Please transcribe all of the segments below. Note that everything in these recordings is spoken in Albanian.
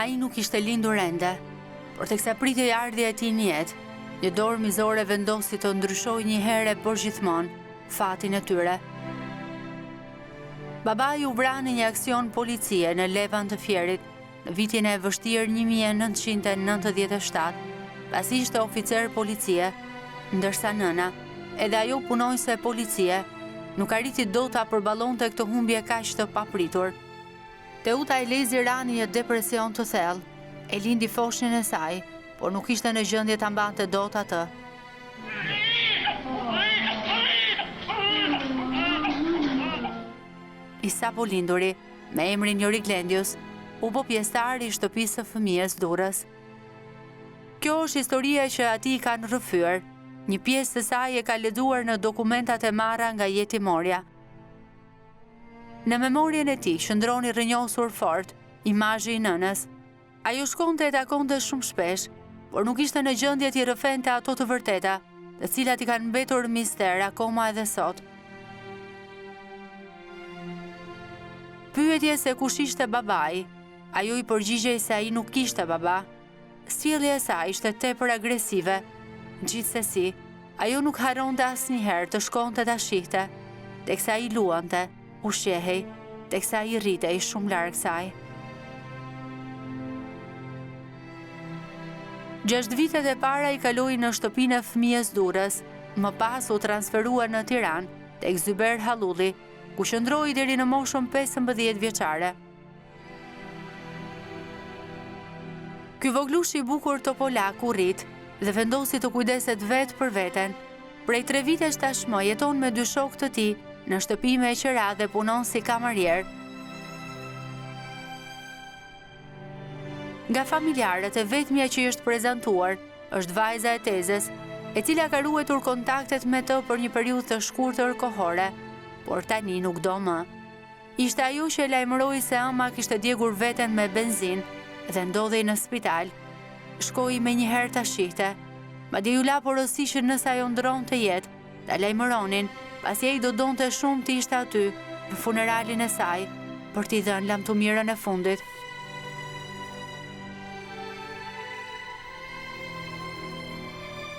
Ai nuk ishte lindur ende, por teksa pritej ardhja e tij në jetë, një dorë mizore vendosi të ndryshojë një herë por gjithmonë fatin e tyre. Babai u vra në një aksion policie në Levan të Fierit në vitin e vështirë 1997, pasi ishte oficer policie, ndërsa nëna, edhe ajo punonjëse policie, nuk arriti dot ta përballonte këtë humbje kaq të papritur. Teuta e lezi ra në një depresion të thellë, e lindi foshin e saj, por nuk ishte në gjendje ta mbante dot atë. I sapo linduri, me emrin Jori Glendius, u bë pjesëtar i shtëpisë së fëmijës Durrës. Kjo është historia që ati ka në rrëfyer, një pjesë të saj e ka lexuar në dokumentat e marra nga jetimorja. Në memorien e tij qëndron i rrënjosur fort imazhi i nënës. Ajo shkonte e takonte shumë shpesh, por nuk ishte në gjendje t'i rrëfente ato të vërteta, të cilat i kanë mbetur mister akoma edhe sot. Pyetje se kush ishte babai, ajo i përgjigjej se ai nuk kishte baba. Sjellja e saj ishte tepër agresive. Gjithsesi, ajo nuk harronte asnjëherë të shkonte ta shihte, teksa ai luante, ushqehej, teksa ai rritej shumë larg saj. 6 vitet e para i kaloi në shtëpinë e fëmijës Durrës, më pas u transferua në Tiranë tek Zyber Hallulli, ku qëndroi deri në moshën 15 vjeçare. Ky voglush i bukur Topolak u rrit dhe vendosi të kujdeset vetë për veten. Prej 3 vitesh tashmë jeton me 2 shokë të tij në shtëpi me qira dhe punon si kamarier. Nga familjarët e vetmja që i është prezantuar është vajza e tezës, e cila ka ruetur kontaktet me të për një periudhë të shkurtër kohore, por tani nuk do më. Ishte ajo që e lajmëroi se ëma kishte djegur veten me benzinë dhe ndodhej në spital. Shkoi me një herë ta shihte, madje ju la porosi që nëse ajo ndronte jetë, ta lajmëronin, pasi ai do donte shumë të ishte aty në funeralin e saj për t'i dhënë lamtumirën e fundit.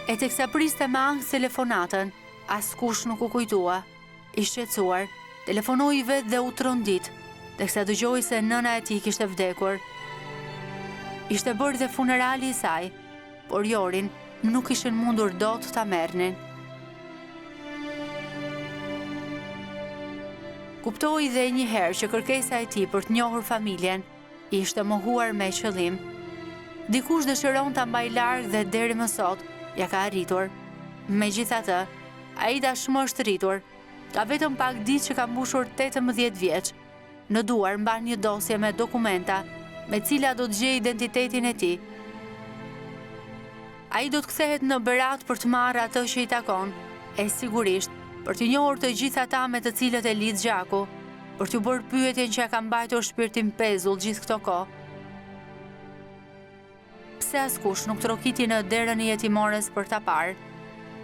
E teksa priste me ankth telefonatën, askush nuk u kujtua. I shqetësuar, telefonoi vetë dhe u trondit, teksa dëgjoi se nëna e tij kishte vdekur. Ishte bërë dhe funerali i saj, por Jorin nuk ishin mundur dot ta merrnin. Kuptoi dhe një herë që kërkesa e tij për të njohur familjen ishte mohuar me qëllim. Dikush dëshiron ta mbaj larg dhe deri më sot ja ka arritur. Megjithatë, ai tashmë është rritur. Ka vetëm pak ditë që ka mbushur 18 vjeç. Në duar mban një dosje me dokumenta, me cila do të gjejë identitetin e tij. Ai do të kthehet në Berat për të marrë atë që i takon, e sigurisht për të njohur të gjithë ata me të cilët e lidh gjaku, për t'u bërë pyetjen që ka mbajtur shpirtin pezull gjithë këto kohë. Pse askush nuk trokiti në derën e jetimores për ta parë?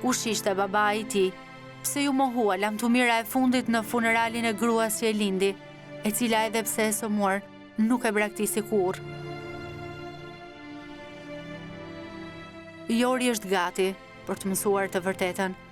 Kush ishte babai i tij? Pse ju mohua lamtumira e fundit në funeralin e gruas që e lindi, e cila edhe pse e sëmuar, nuk e braktisi kurrë. Jori është gati për të mësuar të vërtetën.